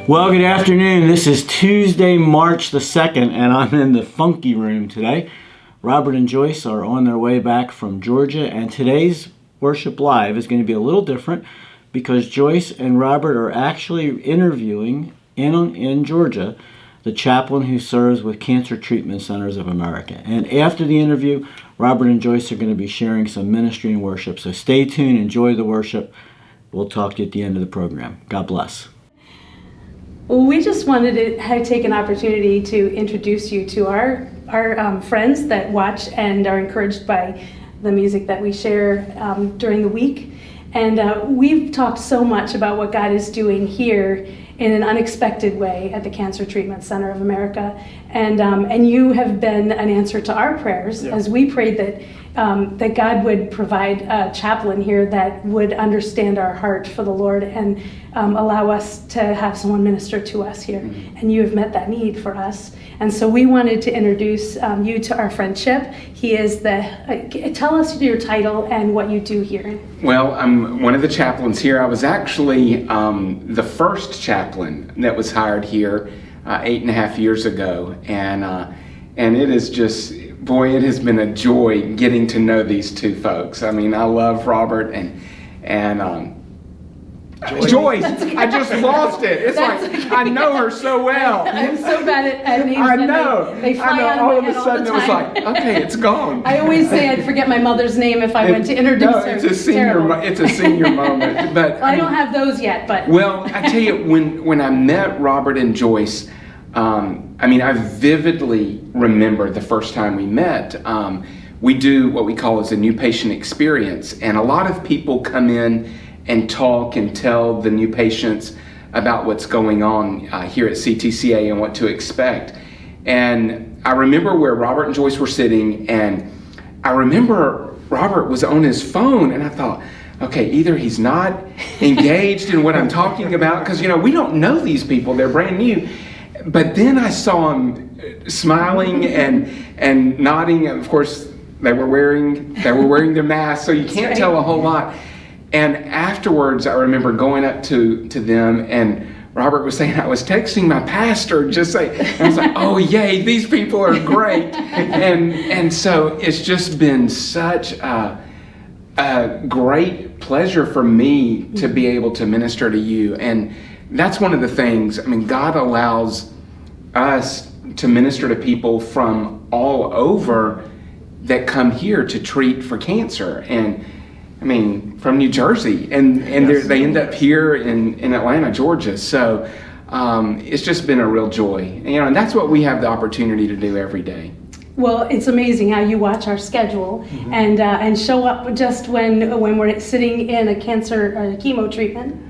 Well, good afternoon. This is Tuesday, March the 2nd, and I'm in the funky room today. Robert and Joyce are on their way back from Georgia, and today's Worship Live is going to be a little different because Joyce and Robert are actually interviewing in Georgia the chaplain who serves with Cancer Treatment Centers of America. And after the interview, Robert and Joyce are going to be sharing some ministry and worship. So stay tuned, enjoy the worship. We'll talk to you at the end of the program. God bless. Well, we just wanted to take an opportunity to introduce you to our friends that watch and are encouraged by the music that we share during the week. And we've talked so much about what God is doing here in an unexpected way at the Cancer Treatment Center of America. And you have been an answer to our prayers as we prayed that God would provide a chaplain here that would understand our heart for the Lord and allow us to have someone minister to us here. Mm-hmm. And you have met that need for us. And so we wanted to introduce you to our friend Chip. He is tell us your title and what you do here. Well, I'm one of the chaplains here. I was actually the first chaplain that was hired here 8.5 years ago. And it is just, boy, it has been a joy getting to know these two folks. I mean, I love Robert and Joyce. I just lost it. It's like I know her so well. I'm so bad at names. I know. They fly out all of my of a head sudden all the time. it was like, okay, it's gone. I always say I'd forget my mother's name if I went to introduce her. It's a senior moment. But well, I don't have those yet. But well, I tell you, when I met Robert and Joyce, I vividly remember the first time we met. We do what we call as a new patient experience, and a lot of people come in and talk and tell the new patients about what's going on here at CTCA and what to expect. And I remember where Robert and Joyce were sitting, and I remember Robert was on his phone, and I thought, okay, either he's not engaged in what I'm talking about, because we don't know these people, they're brand new. But then I saw him smiling and nodding. Of course, they were wearing their masks, so you can't tell a whole lot. And afterwards, I remember going up to them, and Robert was saying, I was texting my pastor, and I was like, oh yay, these people are great. And so it's just been such a great pleasure for me to be able to minister to you. And that's one of the things, God allows us to minister to people from all over that come here to treat for cancer. And from New Jersey, and yes, they end up here in Atlanta, Georgia. So it's just been a real joy, and that's what we have the opportunity to do every day. Well, it's amazing how you watch our schedule and show up just when we're sitting in a cancer chemo treatment.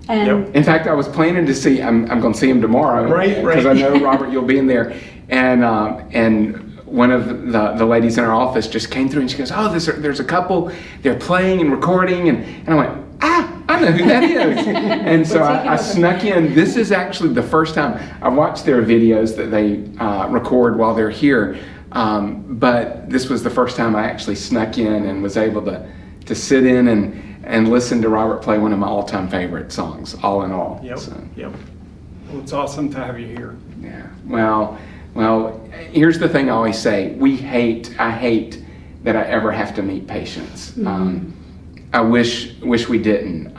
And in fact, I was planning to see. I'm going to see him tomorrow, right? Because I know Robert, you'll be in there, and one of the ladies in our office just came through and she goes, oh, there's a couple, they're playing and recording, and I went, I know who that is. And so I snuck in. This is actually the first time I watched their videos that they record while they're here, but this was the first time I actually snuck in and was able to sit in and listen to Robert play one of my all-time favorite songs, All in All. Yep. So. Yep. Well, it's awesome to have you here. Yeah. Well, here's the thing I always say. I hate that I ever have to meet patients. Mm-hmm. I wish we didn't.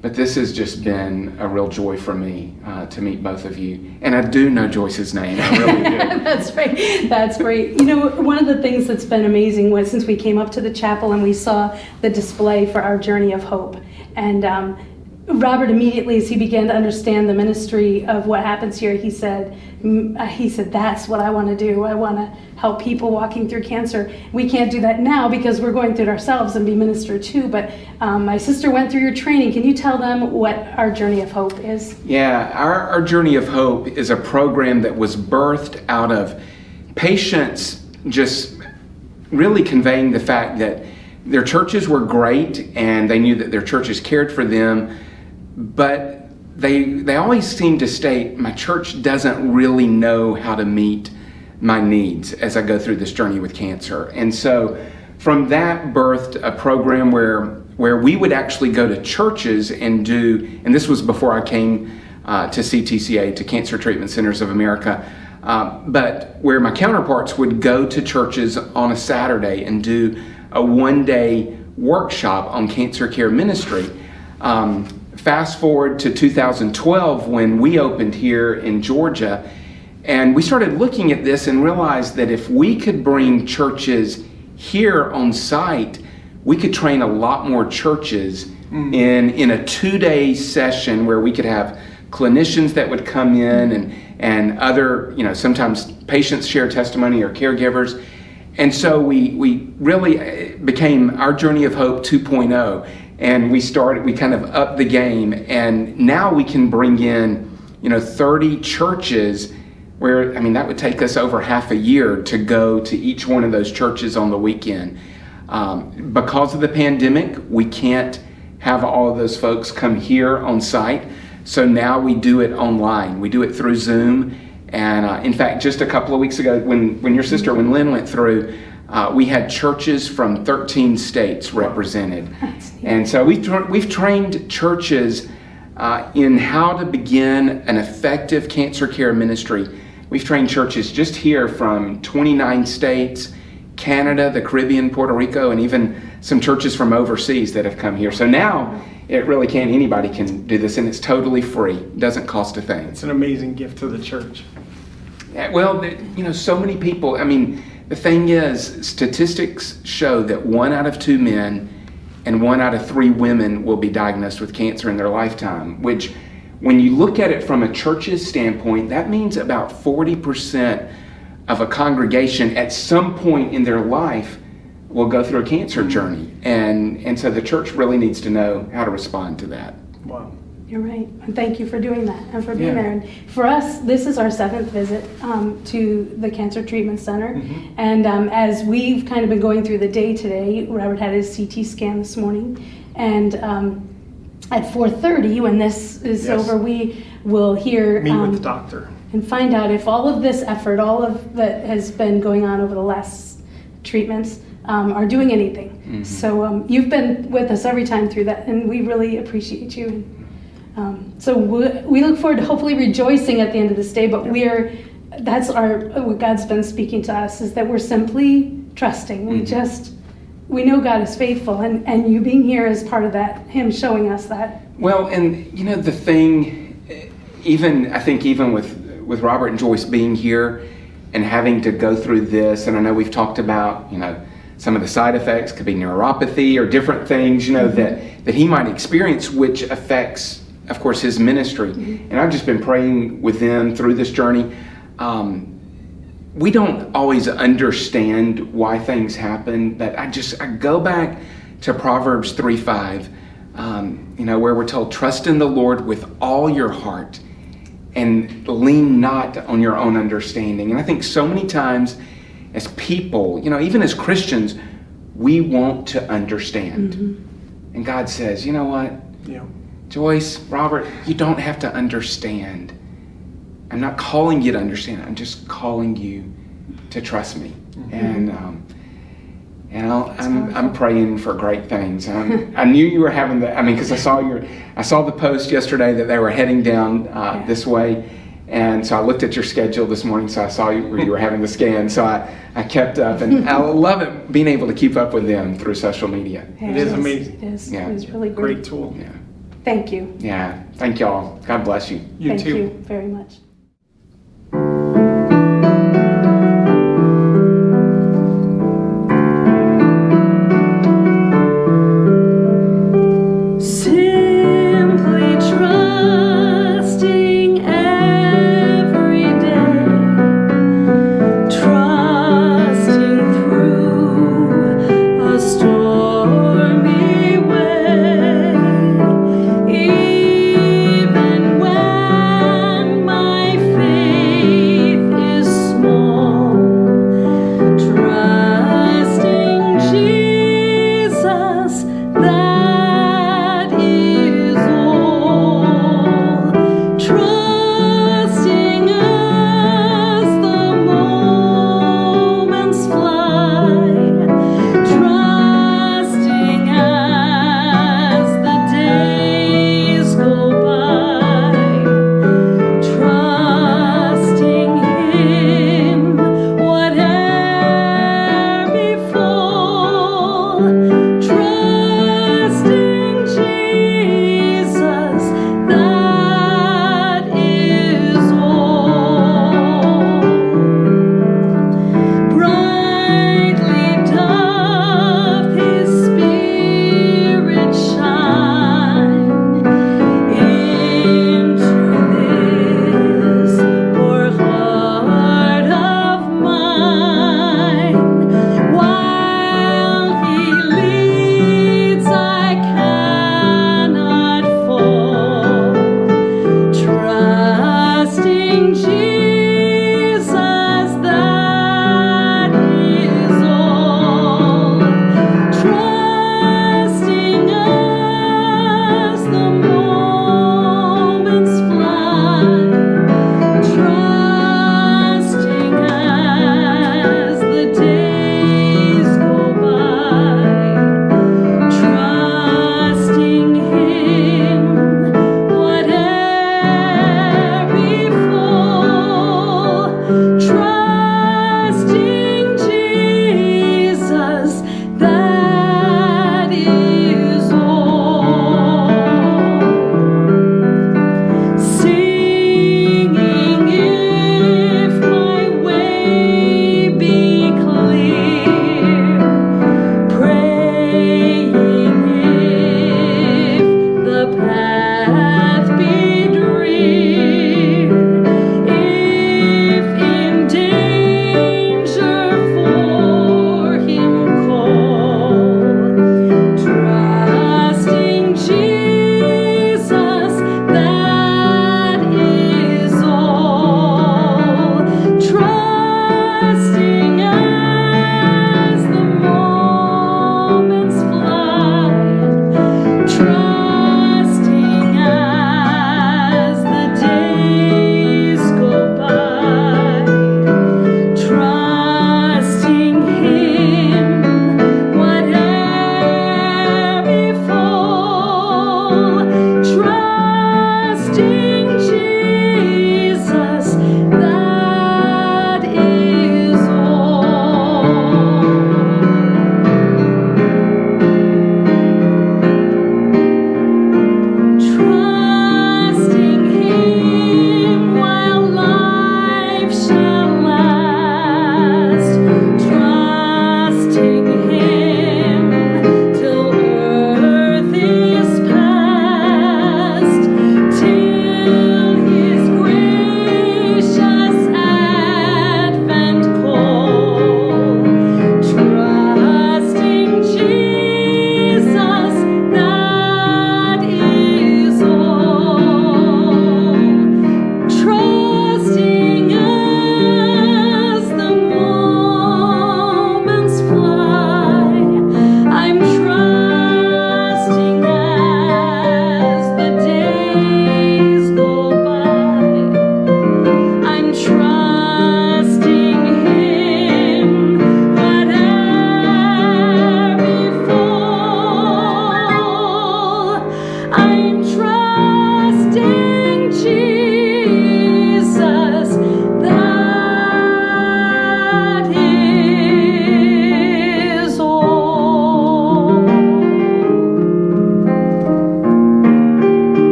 But this has just been a real joy for me to meet both of you. And I do know Joyce's name. I really do. That's great. One of the things that's been amazing was since we came up to the chapel and we saw the display for our Journey of Hope. And Robert immediately, as he began to understand the ministry of what happens here, he said, that's what I want to do. I want to help people walking through cancer. We can't do that now because we're going through it ourselves and be ministered to, but my sister went through your training. Can you tell them what our Journey of Hope is? Yeah, our Journey of Hope is a program that was birthed out of patients just really conveying the fact that their churches were great and they knew that their churches cared for them, but they always seem to state, my church doesn't really know how to meet my needs as I go through this journey with cancer. And so from that birthed a program where we would actually go to churches and this was before I came to CTCA, to Cancer Treatment Centers of America. But where my counterparts would go to churches on a Saturday and do a one-day workshop on cancer care ministry. Fast forward to 2012 when we opened here in Georgia, and we started looking at this and realized that if we could bring churches here on site, we could train a lot more churches in a 2-day session where we could have clinicians that would come in and other, sometimes patients share testimony or caregivers. And so we really became our Journey of Hope 2.0, and we kind of upped the game, and now we can bring in 30 churches where, that would take us over half a year to go to each one of those churches on the weekend. Because of the pandemic, we can't have all of those folks come here on site, so now we do it online. We do it through Zoom. And in fact, just a couple of weeks ago, when Lynn went through, we had churches from 13 states represented. And so we've trained churches in how to begin an effective cancer care ministry. We've trained churches just here from 29 states, Canada, the Caribbean, Puerto Rico, and even some churches from overseas that have come here. So now anybody can do this, and it's totally free. It doesn't cost a thing. It's an amazing gift to the church. Well, so many people, the thing is, statistics show that 1 out of 2 men and 1 out of 3 women will be diagnosed with cancer in their lifetime, which when you look at it from a church's standpoint, that means about 40% of a congregation at some point in their life will go through a cancer journey. And so the church really needs to know how to respond to that. Wow. You're right. And thank you for doing that and for being there. And for us, this is our 7th visit to the Cancer Treatment Center. And as we've kind of been going through the day today, Robert had his CT scan this morning. And at 4:30, when this is over, we will hear... Meet with the doctor. And find out if all of this effort, all of that has been going on over the last treatments, are doing anything. So you've been with us every time through that, and we really appreciate you. So we look forward to hopefully rejoicing at the end of this day, but that's what God's been speaking to us, is that we're simply trusting. We know God is faithful, and you being here is part of that, Him showing us that. Well, and the thing, I think even with Robert and Joyce being here and having to go through this, and I know we've talked about, some of the side effects could be neuropathy or different things, that he might experience, which affects, of course, his ministry. And I've just been praying with them through this journey. We don't always understand why things happen, but I go back to Proverbs 3:5, where we're told, trust in the Lord with all your heart and lean not on your own understanding. And I think so many times as people, even as Christians, we want to understand. And God says, you know what? Joyce, Robert, you don't have to understand. I'm not calling you to understand. I'm just calling you to trust me. And I'm praying for great things. I knew you were having because I saw the post yesterday that they were heading down this way. And so I looked at your schedule this morning, so I saw where you were having the scan. So I kept up, and I love it being able to keep up with them through social media. It is amazing. It is. Yeah. It is really great. Great tool. Yeah. Thank you. Yeah. Thank y'all. God bless you. You Thank too. you very much. Even when my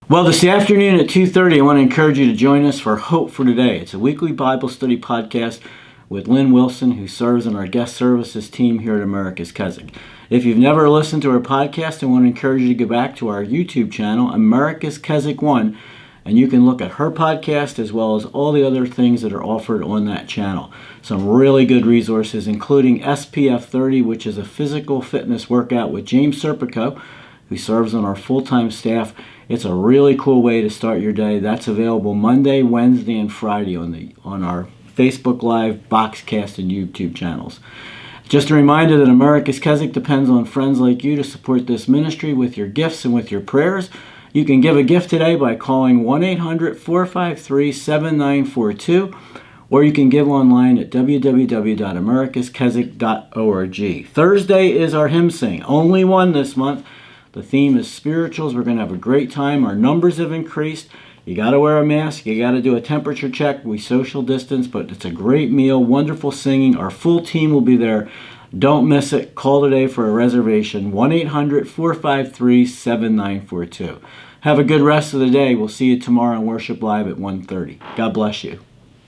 Well, this afternoon at 2:30, I want to encourage you to join us for Hope for Today. It's a weekly Bible study podcast with Lynn Wilson, who serves on our guest services team here at America's Keswick. If you've never listened to our podcast, I want to encourage you to go back to our YouTube channel, America's Keswick 1, and you can look at her podcast as well as all the other things that are offered on that channel. Some really good resources, including SPF 30, which is a physical fitness workout with James Serpico, who serves on our full-time staff. It's a really cool way to start your day. That's available Monday, Wednesday, and Friday on our Facebook Live, Boxcast, and YouTube channels. Just a reminder that America's Keswick depends on friends like you to support this ministry with your gifts and with your prayers. You can give a gift today by calling 1-800-453-7942, or you can give online at www.americaskeswick.org. Thursday is our hymn sing, only one this month. The theme is spirituals. We're going to have a great time. Our numbers have increased. You got to wear a mask. You got to do a temperature check. We social distance, but it's a great meal, wonderful singing. Our full team will be there. Don't miss it. Call today for a reservation, 1-800-453-7942. Have a good rest of the day. We'll see you tomorrow on Worship Live at 1:30. God bless you.